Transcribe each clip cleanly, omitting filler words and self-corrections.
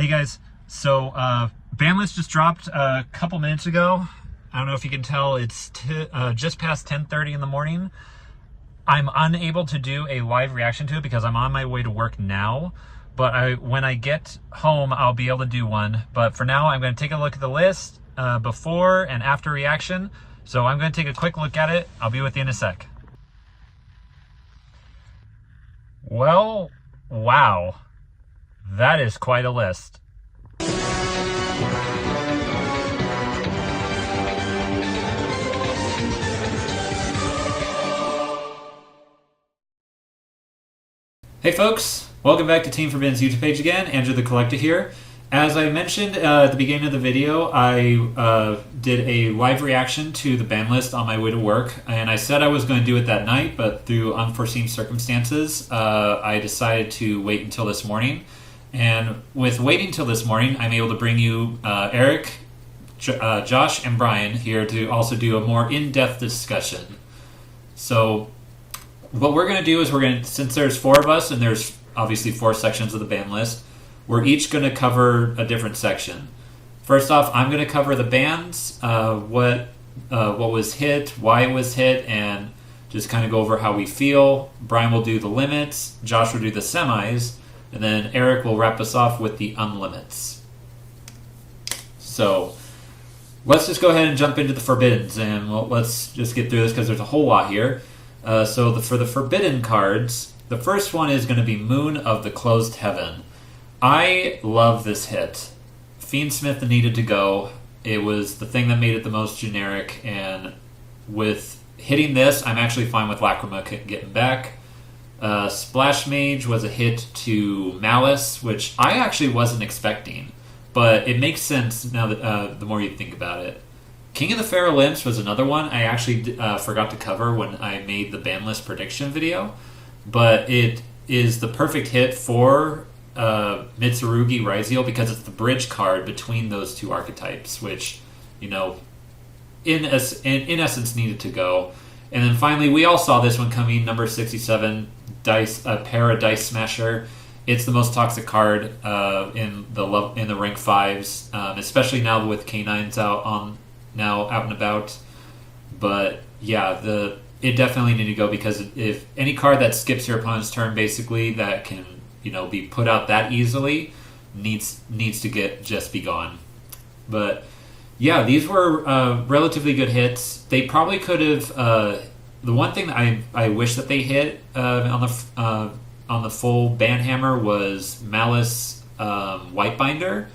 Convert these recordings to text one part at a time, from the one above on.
Hey guys, so ban list just dropped a couple minutes ago. I don't know if you can tell, it's just past 10:30 in the morning. I'm unable to do a live reaction to it because I'm on my way to work now. But when I get home, I'll be able to do one. But for now, I'm going to take a look at the list before and after reaction. So I'm going to take a quick look at it. I'll be with you in a sec. Well, wow. That is quite a list. Hey folks, welcome back to Team Forbidden's YouTube page again. Andrew the Collector here. As I mentioned at the beginning of the video, I did a live reaction to the ban list on my way to work, and I said I was going to do it that night, but through unforeseen circumstances, I decided to wait until this morning. And with waiting till this morning, I'm able to bring you Eric, Josh, and Brian here to also do a more in-depth discussion. So what we're going to do is since there's four of us and there's obviously four sections of the ban list, we're each going to cover a different section. First off, I'm going to cover the bands, what was hit, why it was hit, and just kind of go over how we feel. Brian will do the limits, Josh will do the semis, and then Eric will wrap us off with the unlimits. So let's just go ahead and jump into the forbiddens, and let's just get through this because there's a whole lot here. For the forbidden cards, the first one is going to be Moon of the Closed Heaven. I love this hit. Fiendsmith needed to go. It was the thing that made it the most generic, and with hitting this, I'm actually fine with Lacrima getting back. Splash Mage was a hit to Malice, which I actually wasn't expecting, but it makes sense now that the more you think about it. King of the Pharaoh Limps was another one I actually forgot to cover when I made the ban list prediction video, but it is the perfect hit for Mitsurugi Raziel because it's the bridge card between those two archetypes, which, you know, in essence needed to go. And then finally, we all saw this one coming, number 67, Paradise Smasher. It's the most toxic card in the rank 5s, especially now with K9s out and about. But yeah, it definitely needed to go because if any card that skips your opponent's turn, basically, that can, you know, be put out that easily, needs to just be gone. But yeah, these were relatively good hits. They probably could have. The one thing that I wish that they hit on the full ban hammer was Malice Whitebinder.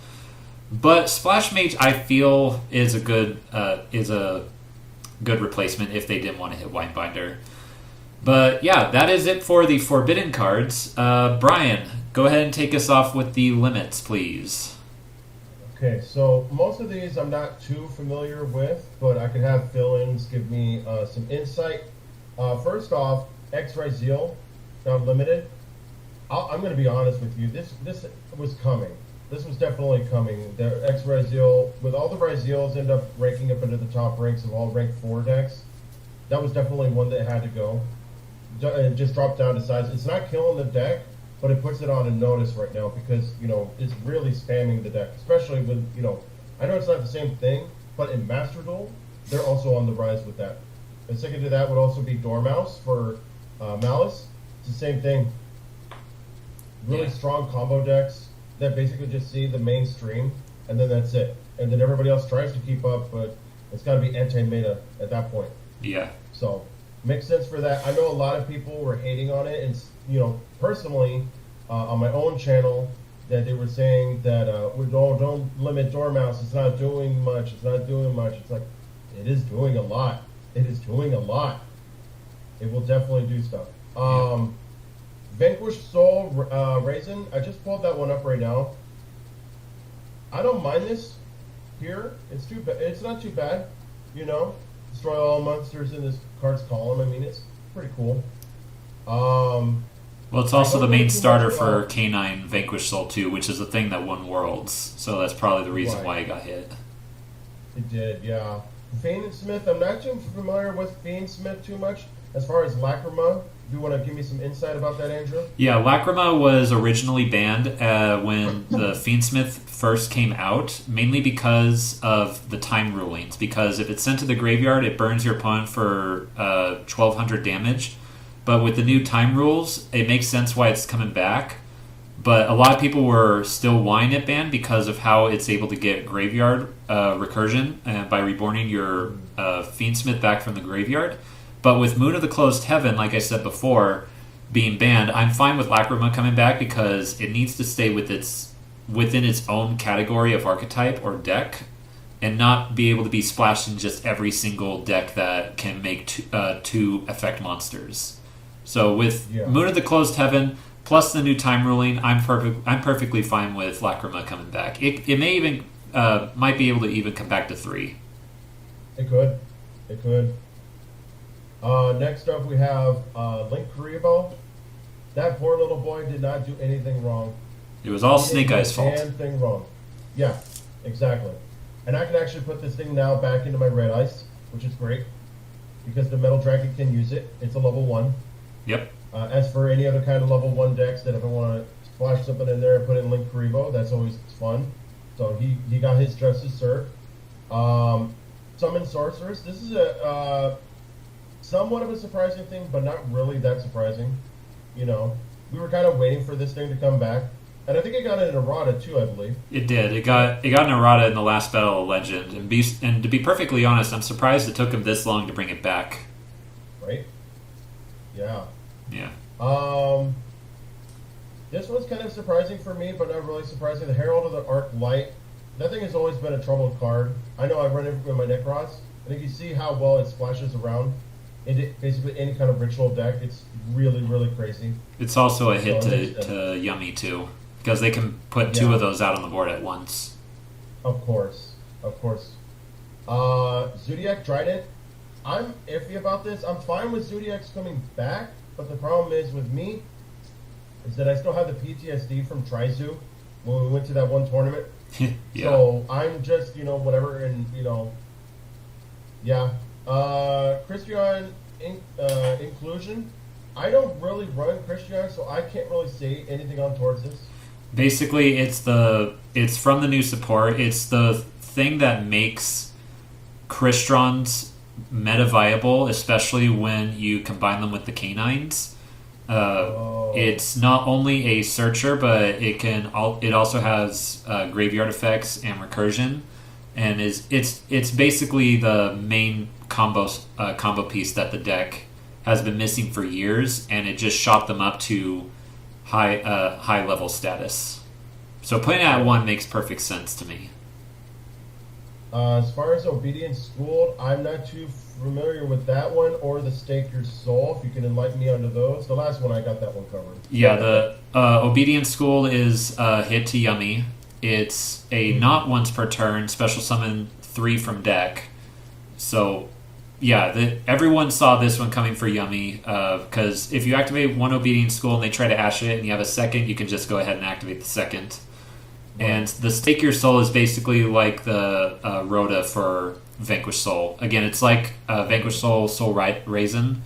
But Splash Mage, I feel, is a good replacement if they didn't want to hit Whitebinder. But yeah, that is it for the forbidden cards. Brian, go ahead and take us off with the limits, please. Okay, so most of these I'm not too familiar with, but I could have fill-ins give me some insight. First off, X-Raziel, Unlimited. I'm going to be honest with you. This was coming. This was definitely coming. The X-Raziel, with all the Raziels end up ranking up into the top ranks of all rank 4 decks. That was definitely one that had to go. It just dropped down to size. It's not killing the deck, but it puts it on a notice right now because, you know, it's really spamming the deck, especially with, you know, I know it's not the same thing, but in Master Duel, they're also on the rise with that. And second to that would also be Dormouse for Malice. It's the same thing. Really strong combo decks that basically just see the mainstream, and then that's it. And then everybody else tries to keep up, but it's got to be anti-meta at that point. Yeah. So, makes sense for that. I know a lot of people were hating on it, and, you know, personally, on my own channel, that they were saying that don't limit Dormouse. It's not doing much. It's not doing much. It's like, it is doing a lot. It is doing a lot. It will definitely do stuff. Vanquished Soul Raisin, I just pulled that one up right now. I don't mind this here. It's not too bad, you know. Destroy all monsters in this card's column. I mean, it's pretty cool. Well, it's also the main starter for K9 Vanquished Soul 2, which is the thing that won Worlds. So that's probably the reason why it got hit. It did, yeah. Fiendsmith, I'm not too familiar with Fiendsmith too much. As far as Lacrima, you want to give me some insight about that, Andrew? Yeah, Lacrima was originally banned when the Fiendsmith first came out, mainly because of the time rulings. Because if it's sent to the graveyard, it burns your opponent for 1,200 damage. But with the new time rules, it makes sense why it's coming back. But a lot of people were still wanting it banned because of how it's able to get graveyard recursion by reborning your Fiendsmith back from the graveyard. But with Moon of the Closed Heaven, like I said before, being banned, I'm fine with Lacrima coming back because it needs to stay within its own category of archetype or deck and not be able to be splashed in just every single deck that can make two effect monsters. So with Moon of the Closed Heaven plus the new time ruling, I'm perfectly fine with Lacrima coming back. It may even might be able to even come back to 3. It could. It could. Next up, we have Link Karibo. That poor little boy did not do anything wrong. It was all Snake Eye's fault. Damn thing wrong. Yeah, exactly. And I can actually put this thing now back into my red ice, which is great because the Metal Dragon can use it. It's a level 1. Yep. As for any other kind of level 1 decks that if I want to splash something in there and put in Link Karibo, that's always fun. So he got his justice served. Summon Sorceress. This is a somewhat of a surprising thing, but not really that surprising. You know, we were kind of waiting for this thing to come back. And I think it got an errata too, I believe. It did. It got an errata in the last Battle of Legend. And to be perfectly honest, I'm surprised it took him this long to bring it back. Right? Yeah. Yeah. This one's kind of surprising for me, but not really surprising. The Herald of the Arc Light. That thing has always been a troubled card. I know I run it with my Necros. And if you see how well it splashes around in basically any kind of ritual deck, it's really, really crazy. It's also a hit to Yummy, too. Because they can put 2 of those out on the board at once. Of course. Of course. Zodiac Trident. I'm iffy about this. I'm fine with Zodiac's coming back, but the problem is with me is that I still have the PTSD from Trizu when we went to that one tournament. Yeah. So I'm just, whatever, and, yeah. Christian Inclusion. I don't really run Christian, so I can't really say anything on towards this. Basically, it's from the new support. It's the thing that makes Crystron's meta viable, especially when you combine them with the canines. It's not only a searcher, but it also has graveyard effects and recursion, and it's basically the main combo piece that the deck has been missing for years, and it just shot them up to high level status. So putting it at 1 makes perfect sense to me. As far as Obedience Schooled, I'm not too familiar with that one or the Stake Your Soul. If you can enlighten me onto those. The last one I got that one covered. Yeah, the Obedience School is hit to Yummy. It's a not once per turn special summon 3 from deck. So yeah, everyone saw this one coming for Yummy because if you activate 1 Obedience School and they try to ash it and you have a second, you can just go ahead and activate the second. And the Stake Your Soul is basically like the Rhoda for Vanquish Soul. Again, it's like Vanquish Soul, Soul Raisin.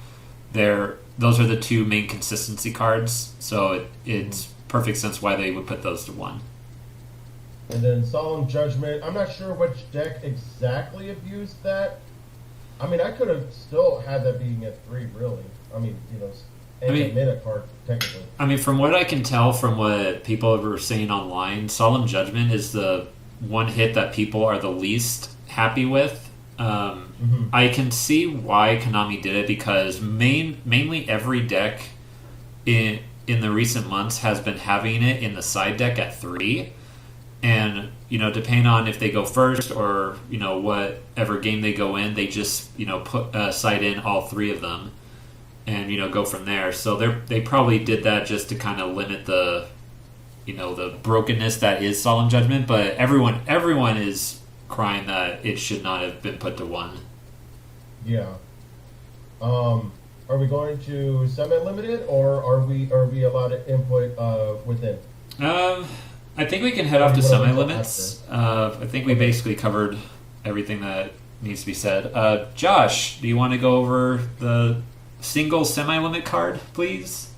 Those are the 2 main consistency cards, so it's perfect sense why they would put those to 1. And then Solemn Judgment. I'm not sure which deck exactly abused that. I mean, I could have still had that being at 3, really. I mean, anti-mana card, technically. I mean, from what I can tell from what people were saying online, Solemn Judgment is the one hit that people are the least happy with. I can see why Konami did it because mainly every deck in the recent months has been having it in the side deck at 3. And, depending on if they go first or, whatever game they go in, they just, put side in all 3 of them and, go from there. So they probably did that just to kind of limit the, the brokenness that is Solemn Judgment. But everyone is crying that it should not have been put to 1. Yeah. Are we going to semi-limited or are we allowed to input within? I think we can head off to semi-limits. I think we basically covered everything that needs to be said. Josh, do you want to go over the single semi-limit card, please?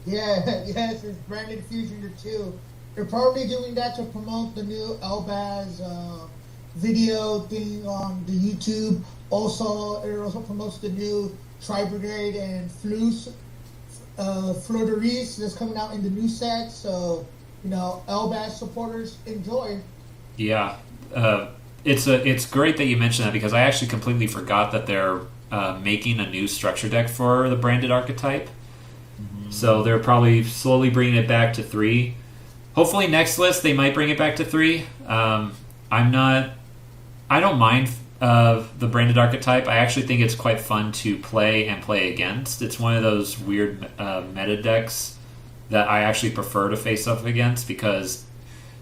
Yeah, yes, it's branded Fusion 2. They're probably doing that to promote the new Elbaz video thing on the YouTube. Also, it also promotes the new Tri Brigade and Fleur that's coming out in the new set. So, Elbaz supporters enjoy. Yeah, it's great that you mentioned that because I actually completely forgot that they're making a new structure deck for the branded archetype. So they're probably slowly bringing it back to 3. Hopefully next list they might bring it back to 3. I don't mind the branded archetype. I actually think it's quite fun to play and play against. It's one of those weird meta decks that I actually prefer to face up against because,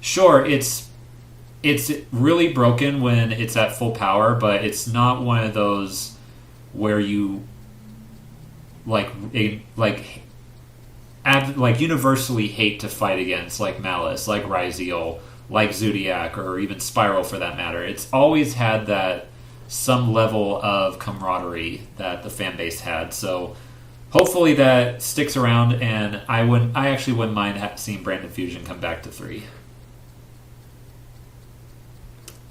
sure, it's really broken when it's at full power, but it's not one of those where you universally hate to fight against, like Malice, like Ryziel, like Zodiac, or even Spiral for that matter. It's always had that some level of camaraderie that the fan base had. So hopefully that sticks around, and I actually wouldn't mind seeing Branded Fusion come back to 3.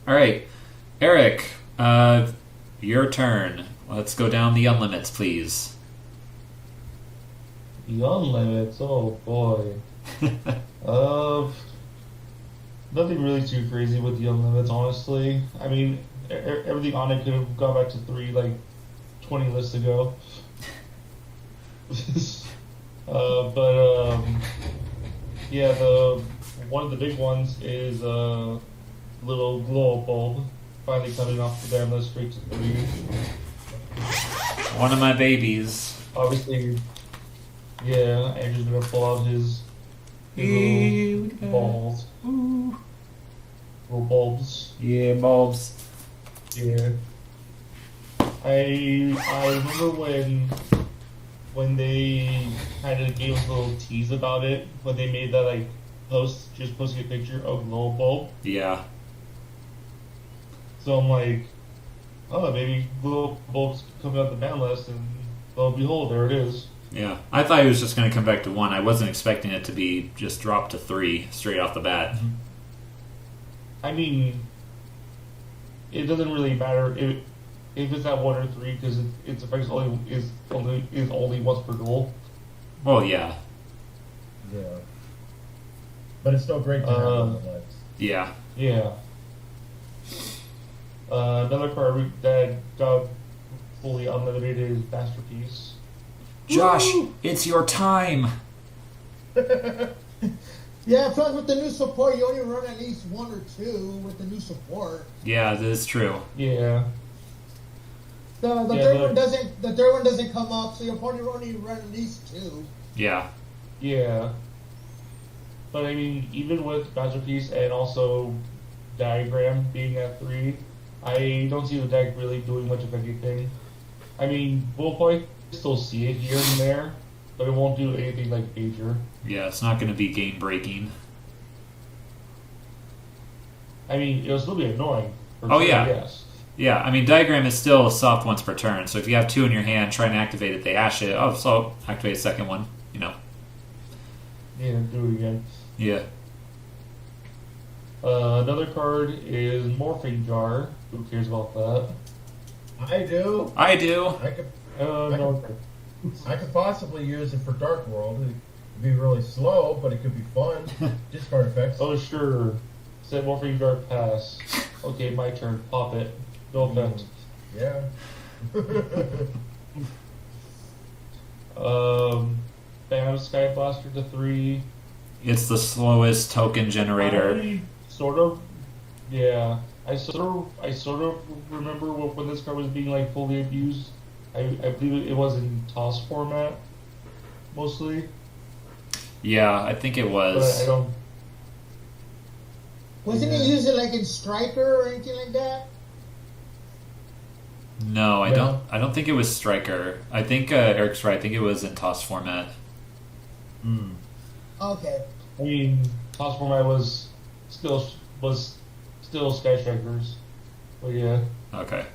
All right, Eric, your turn. Let's go down the unlimits, please. The unlimits, oh boy. Nothing really too crazy with the unlimits, honestly. I mean, everything on it could have gone back to 3 like 20 lists ago. Yeah, one of the big ones is little glow bulb finally coming off the ban list straight to 3. One of my babies. Obviously, yeah, Andrew's gonna pull out his little balls. Ooh. Little bulbs. Yeah, bulbs. Yeah. I remember when they kind of gave us a little tease about it, when they made that post, just posting a picture of glow bulb. Yeah. So I'm like, oh, maybe glow bulb's coming out the ban list, and lo and behold, there it is. Yeah, I thought he was just going to come back to 1. I wasn't expecting it to be just dropped to 3 straight off the bat. I mean, it doesn't really matter if it's at 1 or 3 because its effects is only once per duel. Well, yeah. Yeah. But it's still great to have on the list. Yeah. Yeah. Another card that got fully unlimited is Masterpiece. Josh, Woo! it's your time. Yeah, plus with the new support, you only run at least 1 or 2 with the new support. Yeah, that is true. Yeah. The third one doesn't come up, so you'll probably only run at least 2. Yeah. Yeah. But I mean, even with Masterpiece and also Diagram being at 3, I don't see the deck really doing much of anything. I mean, we'll probably still see it here and there, but it won't do anything like major. Yeah, it's not going to be game breaking. I mean, it'll still be annoying. Oh, yeah. Yes. Yeah, I mean, Diagram is still a soft once per turn, so if you have 2 in your hand, try and activate it, they ash it. Oh, so activate a second one, Yeah, do it again. Yeah. Another card is Morphing Jar. Who cares about that? I do. I do. No. I could possibly use it for Dark World. It'd be really slow, but it could be fun. Discard effects. Oh, sure. Set Morphing Jar pass. Okay, my turn. Pop it. No offense. Yeah. Bam, Sky Blaster to 3. It's the slowest token generator. I sort of remember when this card was being fully abused. I believe it was in TOS format, mostly. Yeah, I think it But was. I don't. Wasn't Yeah. he using like in Striker or anything like that? No, Yeah. I don't think it was Striker. I think Eric's right. I think it was in TOS format. Okay. I mean, TOS format was still Sky Strikers. But yeah. Okay.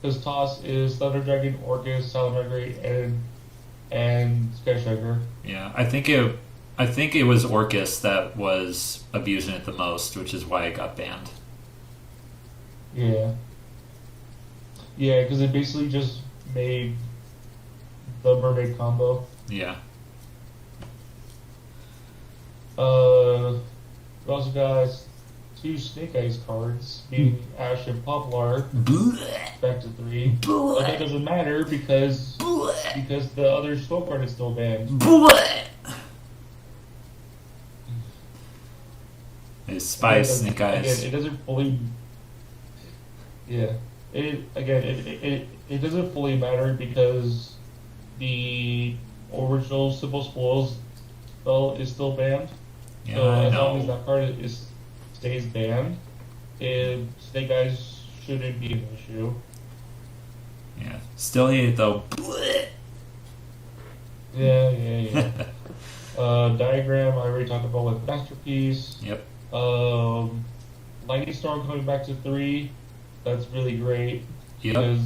because Toss is Thunder Dragon, Orcus, Salamangreat, and Sky Striker. Yeah, I think it was Orcus that was abusing it the most, which is why it got banned. Yeah. Yeah, because it basically just made the Mermaid combo. Yeah. We also got 2 Snake Eyes cards, being Ash and Poplar, back to 3. But that doesn't matter because the other Smoke card is still banned. It's Spice, Snake Eyes. Again, it doesn't fully. Yeah. It doesn't fully matter because the original Simple Spoils spell is still banned. Yeah, So I as know. long as that card stays banned, Snake Eyes shouldn't be an issue. Yeah. Still hate it though. Yeah. Diagram I already talked about with Masterpiece. Yep. Lightning Storm coming back to 3. That's really great. Yep. Because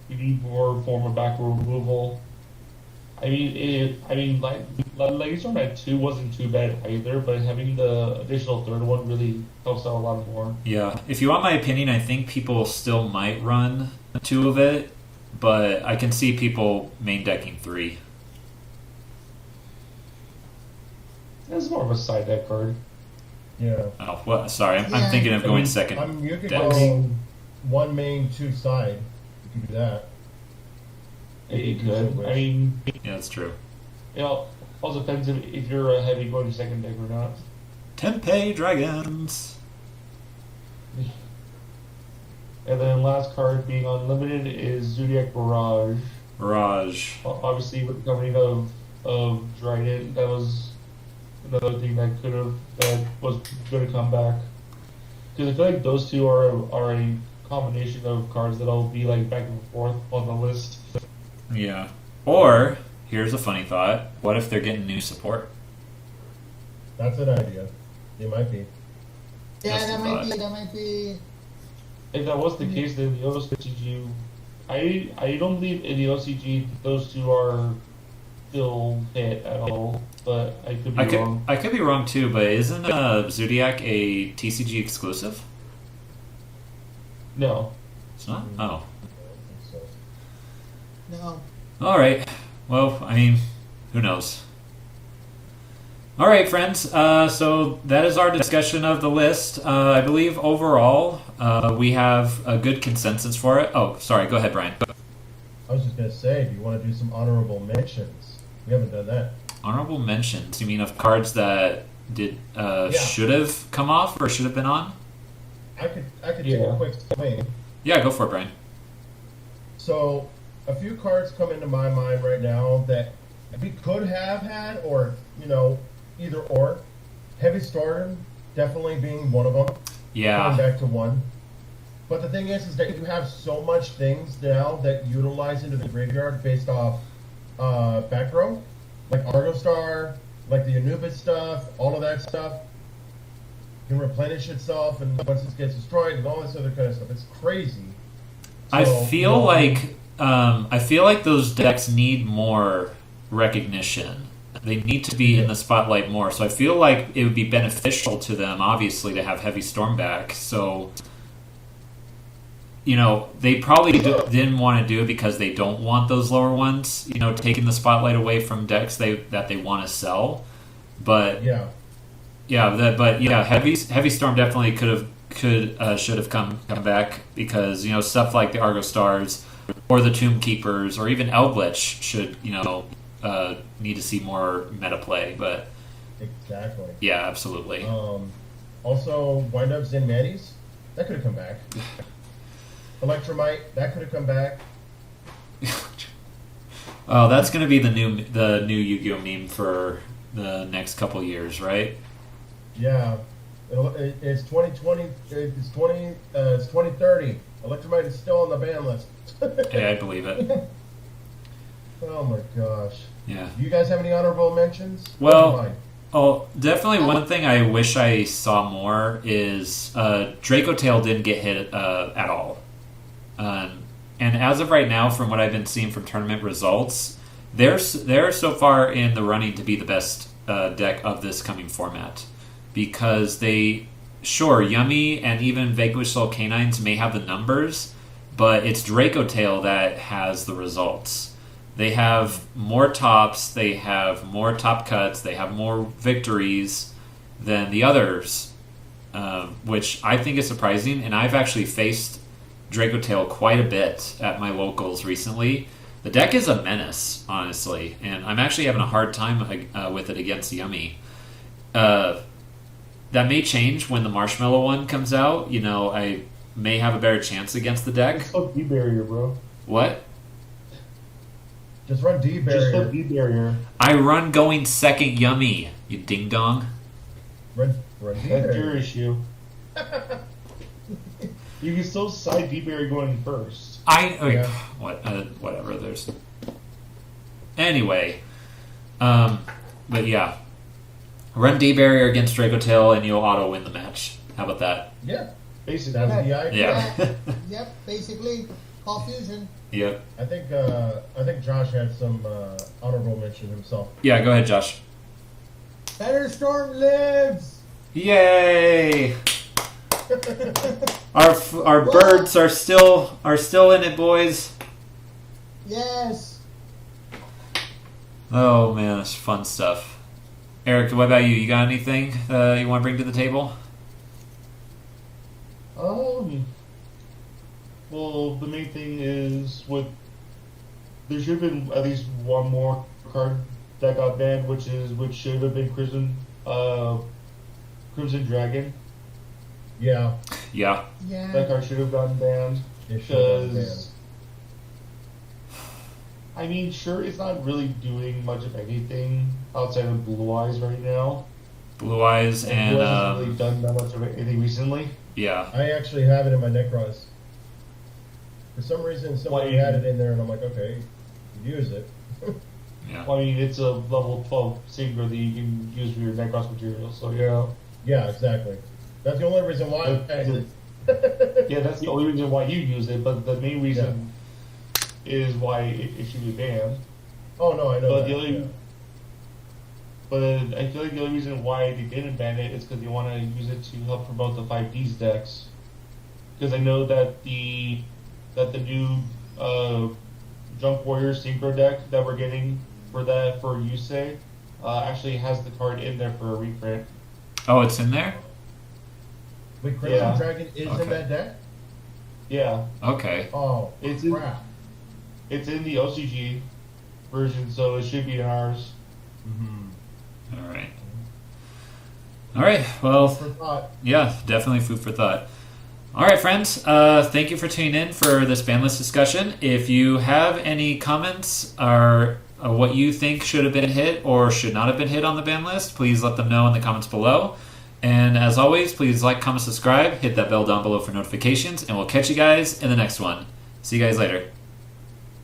you need more form of back row removal. Lightning Storm at 2 wasn't too bad either, but having the additional third one really helps out a lot more. Yeah. If you want my opinion, I think people still might run 2 of it, but I can see people main decking 3. It's more of a side deck card. Yeah. Oh, what? Sorry, I'm Yeah. thinking of going second. You could decks. go 1 main, 2 side. You could do that. You could. Yeah, that's true. It also depends if you're a heavy going to second deck or not. Tempeh Dragons. And then last card being unlimited is Zodiac Barrage. Barrage. Obviously, with the coming of Dryden, that was another thing that was going to come back. Because I feel like those two are a combination of cards that'll be like back and forth on the list. Yeah. Or, here's a funny thought. What if they're getting new support? That's an idea. It might be. Yeah, Just a thought. that might be. If that was the case, then the OCG, I don't believe in the OCG those two are still hit at all. But I could be wrong. I could be wrong too, but isn't Zodiac a TCG exclusive? No. It's not? Oh. I don't think so. No. Alright. Well, I mean, who knows? Alright, friends. So that is our discussion of the list. I believe overall we have a good consensus for it. Oh, sorry. Go ahead, Brian. I was just going to say, do you want to do some honorable mentions? We haven't done that. Honorable mentions. You mean of cards that should have come off or should have been on? I could take Yeah. a quick swing. Yeah, go for it, Brian. So, a few cards come into my mind right now that we could have had, or, either or. Heavy Storm definitely being one of them. Going Yeah. back to 1. But the thing is that you have so much things now that utilize into the graveyard based off back row. Like Argo Star, like the Anubis stuff, all of that stuff can replenish itself, and once it gets destroyed, and all this other kind of stuff. It's crazy. I So, feel like those decks need more recognition. They need to be in the spotlight more. So I feel like it would be beneficial to them, obviously, to have Heavy Storm back. So, they probably didn't want to do it because they don't want those lower ones, taking the spotlight away from decks that they want to sell. But yeah. Heavy Storm definitely should have come back because stuff like the Argo Stars or the Tomb Keepers or even Eldritch should need to see more meta play. But Exactly. yeah, absolutely. Also, Wind-Ups and Manis, that could have come back. Electromite, that could have come back. Oh, that's going to be the new Yu-Gi-Oh meme for the next couple years, right? Yeah. It's 2020. It's 2030. Electromite is still on the ban list. Yeah, I believe it. Oh my gosh. Yeah. You guys have any honorable mentions? Well, Mine. Oh, definitely one thing I wish I saw more is Draco Tail didn't get hit at all. And And as of right now, from what I've been seeing from tournament results, they're so far in the running to be the best deck of this coming format. Because Yummy and even Vanquish Soul Canines may have the numbers, but it's Draco Tail that has the results. They have more tops, they have more top cuts, they have more victories than the others, which I think is surprising. And I've actually faced Draco Tail quite a bit at my locals recently. The deck is a menace, honestly, and I'm actually having a hard time with it against Yummy. That may change when the Marshmallow one comes out. You know, I may have a better chance against the deck. Just put D-Barrier, bro. What? Just run D-Barrier. Just put D-Barrier. I run going second Yummy, you ding-dong. Run That's D-Barrier. your issue. You can still side D-Barrier going first. Yeah. Whatever, there's... Anyway. But yeah. Run D-Barrier against Draco Tail and you'll auto-win the match. How about that? Yeah, Basically. that's the idea. Yeah. Yep, basically, call fusion. Yep. I think Josh had some honorable mention himself. Yeah, go ahead, Josh. Better Storm lives! Yay! Our birds are still in it, boys. Yes. Oh man, that's fun stuff. Eric, what about you? You got anything you want to bring to the table? Well, the main thing is there should have been at least one more card that got banned, which should have been Crimson Dragon. Yeah, Yeah. That Yeah. card should have gotten banned it should have been because I mean, sure, it's not really doing much of anything outside of Blue Eyes right now. Blue Eyes and Blue Eyes hasn't really done that much of anything recently. yeah. I actually have it in my Necros. For some reason, somebody Why- had it in there, and I'm like, okay, use it. Yeah. Well, I mean, it's a level 12 sinker that you can use for your Necros material, so yeah. Yeah, exactly. That's the only reason why I had it. Yeah, that's the only reason why you use it, but the main reason is why it should be banned. Oh no, I know But that. the only- yeah. But I feel like the only reason why they didn't ban it is because they want to use it to help promote the 5Ds decks. Because I know that the new Junk Warrior Synchro deck that we're getting for Yusei actually has the card in there for a reprint. Oh, it's in there? Wait, Crimson Yeah. Dragon is Okay. in that deck? Okay. Oh, It's in- crap. It's in the OCG version, so it should be in ours. All right. All right. Well, For thought. yeah, definitely food for thought. All right, friends. Thank you for tuning in for this ban list discussion. If you have any comments or what you think should have been hit or should not have been hit on the ban list, please let them know in the comments below. And as always, please like, comment, subscribe, hit that bell down below for notifications, and we'll catch you guys in the next one. See you guys later.